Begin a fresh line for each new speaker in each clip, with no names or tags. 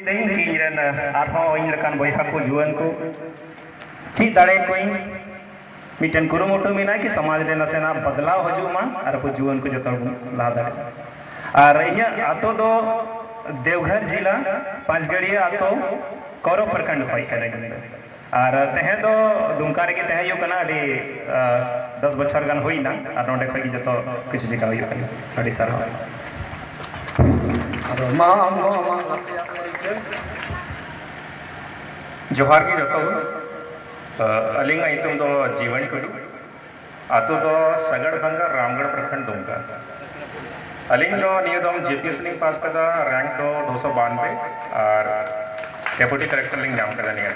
नहीं कि इन आरहन बहा को जुआन को चीज दाड़े को मिटन कुरुमुटु में कि समाज रे नसेना बदलाव हजुमा और अब जुआन को जो लहा दाड़े और इन आतो दो देवघर जिला पांचगड़िया आतो कौरव प्रखंड खन और तेहे दो दुमका रे तेहे यो कना अडी 10 बछर गान होइना और नोडे खय कि जतो किछु चिका होयो कना अडी सर जोहार की जतो अलिंगा इतुम दो जीवन कुडू आतो दो सगड़ बंगा रामगढ़ प्रखंड दुमका अलिंग दो नियदम जेपीएस लिंग पास कदा रैंक दो 292 और डेप्यूटी कलेक्टर लिंग नाम कदा निया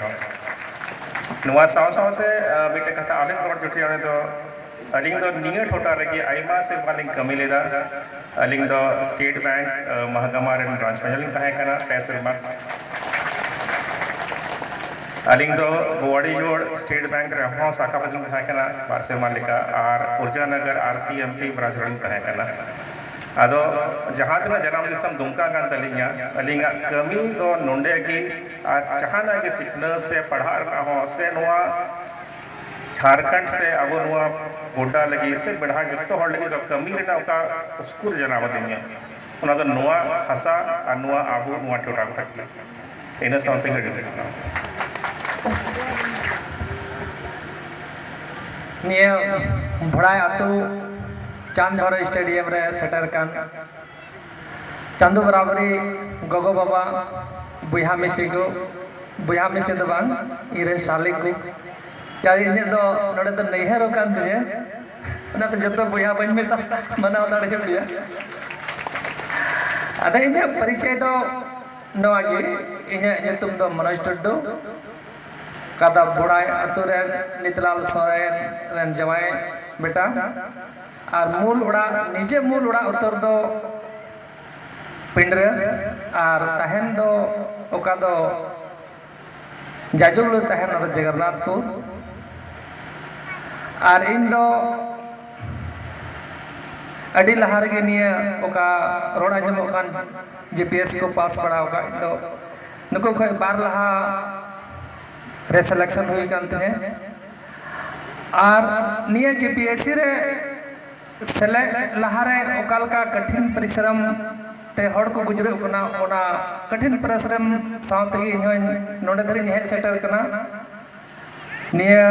नुआ सावते मिटे कथा आलिंग रोड जुटी आने दो अलिंग दो निया ठोटा रगी आइमा से वालिंग कमी लेदा अलिंग दो स्टेट बैंक महगमा रे ब्रांच में लिंग तहे कना पैसे मा अलिंग दो बोवाड़ी जोड़ स्टेट बैंक रे हो शाखा बदल तहे कना बारसे मालिका और ऊर्जा नगर आरसीएमपी ब्रांच रे तहे कना अदो जहाँ तना जनाम दिसम दुमका गान तलिया अलिंगा कमी दो नोंडे की जहाना के सिखना से पढ़ा हो से नुआ झारखंड से अब नुआ गोटा लगी से बढ़ा जत्तो हड़ लगी तो कमी रेना का स्कूल जनाम दिया उना तो नुआ हसा और नुआ आबू नुआ टोटा घटना इन साउंड
निये भड़ाय आतु चांदभर स्टेडियम रे सेटर कान चांदू बराबरी गगो बाबा बुहा मिसी को बुहा मिसी दो बांग इरे साली को क्या इन दो नोडे तो नैहर कान दिए ना तो जतो बुहा बन में तो मना उतार के पिया अदा इन परिचय तो नवागे इन तुम तो मनोज टुड्डू कादा बुढ़ाई अतुरे नितलाल सोरेन रन जवाई बेटा और मूल उड़ा निजे मूल उड़ा उत्तर दो पिंडरे और तहन दो ओका दो जाजुल तहन दो जगन्नाथपुर और इन दो अडी लहार के निये ओका रोड आजम ओकान जीपीएस को पास पड़ा ओका इन दो नुको खय बार लहा रे सिलेक्शन हुई कांते हैं और निये जीपीएससी रे सेले लहारे ओकाल का कठिन परिश्रम ते हड़ को गुजरे कना ओना कठिन परिश्रम साथ गे इन नोडे धरी हे सेटर कना निया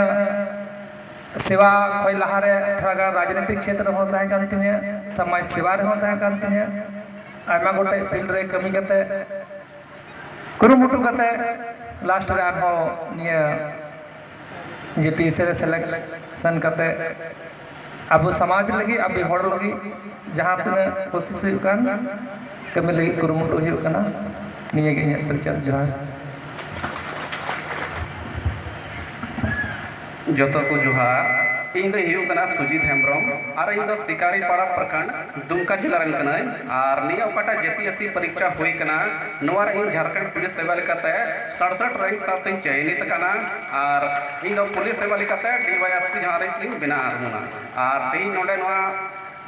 सेवा कोई लहारे थोड़ा राजनीतिक क्षेत्र हो तहे कान तिने समाज सेवा रे हो तहे कान तिने आयमा गोटे फील्ड रे कमी कते कुरुमुटु कते लास्ट रे आर हो निया जीपीएससी रे सिलेक्शन कते अब समाज लगी अब हड़ लगी जहाँ तीन कोशिश कमी लगी कुरुमुटु निये परिचय जोहार
जतो को जोहार इन दो हुकना सुजीत हेम्ब्रम और इन दो शिकारी पाड़ा प्रखंड दुमका जिला रन कना और निया ओकाटा जेपीएससी परीक्षा हुई कना नोवार इन झारखंड पुलिस सेवा लेकाते 67 रैंक साथे चयनित कना और इन दो पुलिस सेवा लेकाते डीवाईएसपी जहां रे बिना आरमुना और तेई नोडे नोआ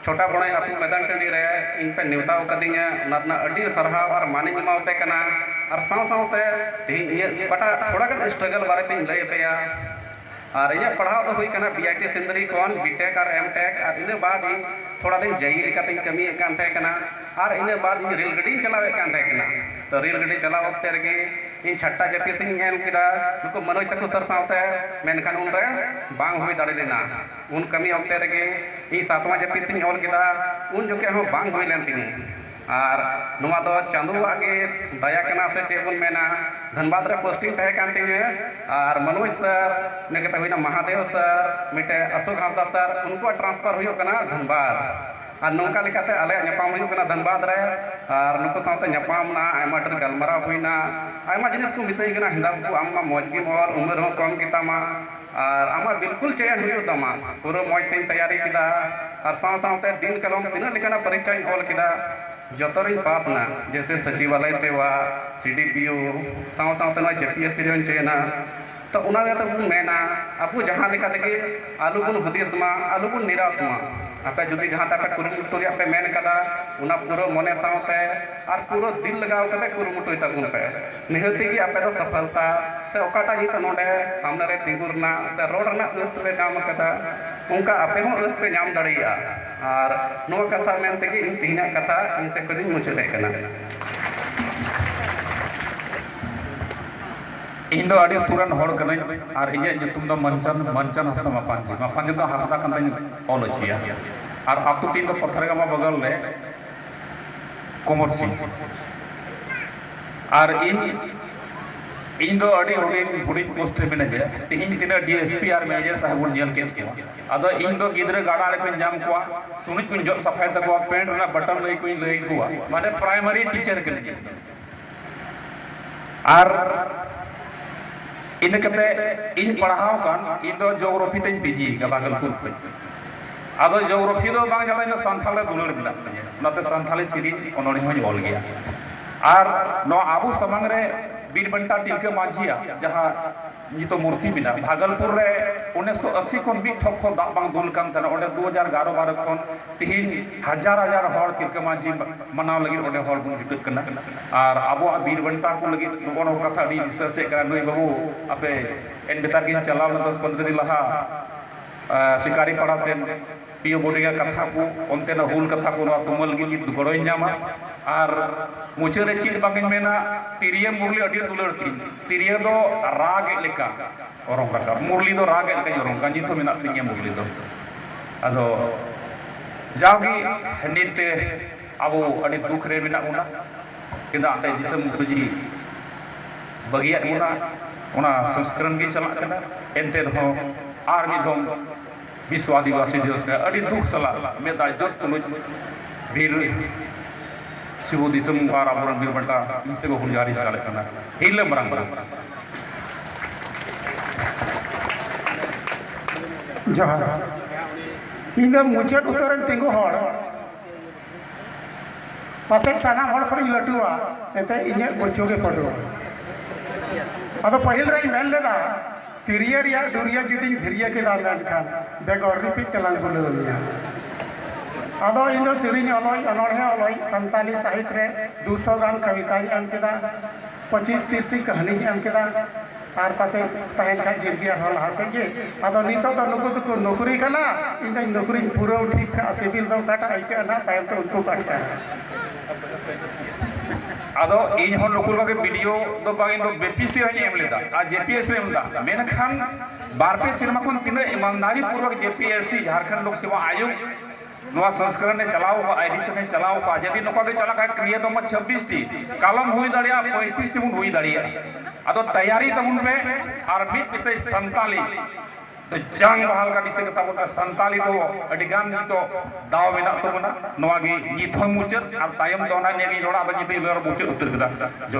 छोटा बड़ा आतु मैदान टंडी रे इन पे नेवता कदिया नातना अडी सरहाव और माने मावते कना और साव सावते तेई पटा थोड़ा गन स्ट्रगल बारे तेई लय पेया और इन पढ़ाव तो हुई कना बीआईटी सिंदरी कौन बीटेक और एमटेक और इन बाद इन थोड़ा दिन जई लेकाते कमी कान थे कना और इन बाद इन रेल गाड़ी चलावे कान थे कना तो रेल गाड़ी चलाव वक्त रे इन छट्टा जेपीएससी इन एम किदा नुको मनोज तको सर सावते मेनखान उन रे बांग हुई दाड़े लेना उन कमी वक्त रे इन सातवां जेपीएससी हॉल किदा उन जोके हम बांग हुई लेन तिनी और नुआ दो चांदुआ के दया कना से चेबुन मेना धनबाद रे पोस्टिंग तहे कान तिनी और मनोज सर ने कहता हुई ना महादेव सर मिटे अशोक हांसदा सर उनको ट्रांसफर हुई कना धनबाद और नौका लेकाते आले नेपाम हुई कना धनबाद रे और नुको साथे नेपाम ना आयमा डर गलमरा हुईना आयमा जिनिस को मितई कना हिंदा को आमा मौजगी और उम्र हो कम कितामा और आमा बिल्कुल चयन हुई तमा पूरा मौज तीन तैयारी किदा और साथ साथ दिन कलम तीन लेकाना परिचय ऑल किदा जतरिन पास ना जैसे सचिवालय सेवा सीडीपीओ साव सावते ना जेपीएससी रेन चयना तो उना तो मेना आपको जहाँ लेका तक आलू बुन हदीस मा आलू बुन निराश मा आपे जुदी जहाँ पे कुरुमुटु रे पे मेन कदा उना पूरा मने सावते और पूरा दिल लगाव कते कुरुमुटु तबुन पे निहति की आपे तो सफलता से ओकाटा ही तो नोडे सामने रे तिंगुरना से रोड ना उत पे काम कदा उनका आपे हो उत पे नाम दड़िया और नो कथा मेनते की इन तीना कथा इनसे कदी मुचले कना
इन दो आड़ी सुरन हड़ कने और इजे जुतुम दो मंचन हस्ता मापांजी तो हस्ता कन ऑल छिया और अब तो तीन तो पत्थर का बगल ले कोमर सिंह और इन दो आड़ी हुडी पोस्ट में ने तीन तीन डीएसपी और मैनेजर साहब जेल के अदो इन दो गिद्रे गाड़ा रे को जाम को सुनित को जो सफाई तक पेंट ना बटन लई को माने प्राइमरी टीचर के लिए और इन कते इन पढ़ाव कान इन दो ज्योग्राफी तेज पीजी का भागलपुर पे आदो ज्योग्राफी दो बांग जला इन संथाल दुलड़ मिला नते संथाली सीरीज ओनोनी हो ऑल गया और नो आबू समंग रे बीरबंटा तिलके माझिया जहां ये तो मूर्ति बिना भागलपुर रे 1980 खन भी ठोक खो दा बांग दुल कान तने ओडे 2011-12 खन तिहिन हजार हड़ तिलके माझी मनाव लगी ओडे हड़ बुन जुटत कना और आबो बीरबंटा को लगी नो कथा डी रिसर्च करा नई बाबू आपे एन बेतार गिन चलाव 10-15 दिन लहा शिकारी पड़ा से पियो बोडिया कथा को ओनते ना हुल कथा को नो तुमल गी गड़ोय जामा और मुझे रे चीज बागिन मेना तिरिया मुरली अडी दुलड़ती तिरिया दो राग लेका औरंग रका मुरली दो राग लेका औरंग कांजी तो मेना तिरिया मुरली दो अदो जागी निते अबो अडी दुख रे मेना उना किदा आते दिसम बुजी बगिया उना संस्करण की चला कना एनते हो आर मिधम विश्व आदिवासी दिवस का अडी दुख सला मेदा जत वीर शिवो दिसम बार आबरन बीरबंटा इसे को हुजारी चाले कना हिल मरंग
जोहार इन मुचाद उतर तिंगु हड़ पासे साना हड़ खड़ी लटुआ एते इने गोचोगे पड़ो अदो पहिल रे मेन लेदा तिरिया रिया डुरिया जुदिन धिरिया के दाल खान बेगर रिपीट तलांग बोलमिया अदो इन सिरिंग अलय अनोढ़े अलय संताली साहित्य रे 200 गान कविता एम केदा 25-30 टी कहानी एम केदा आर पासे तहन खा जिंदगी हल हासे के अदो नितो तो नुकु तो नौकरी कना इन नौकरी पूरा ठीक का सिविल दो काटा आइके ना तायम तो उनको काट कर
अदो इन हो नुकुल के वीडियो दो बागिन दो बीपीसी हई एम लेदा आ जेपीएस रे एमदा मेनखान बारपे सिनेमा कोन तीन ईमानदारी पूर्वक जेपीएससी झारखंड लोक सेवा आयोग नवा संस्करण ने चलाओ आईडीसी ने चलाओ का यदि नोका के चला का क्रिया तो 26 टी कलम हुई दड़िया 35 टी हुई दड़िया अदो तैयारी तमुन पे और मिट विषय संताली तो जंग बहाल का दिसे के तब संताली तो अडिगान नि तो दाव मेना तो मना नवा गी निथो मुचत और तायम तो ना नेगी रोड़ा बजी ते लर मुचत उतर कदा जो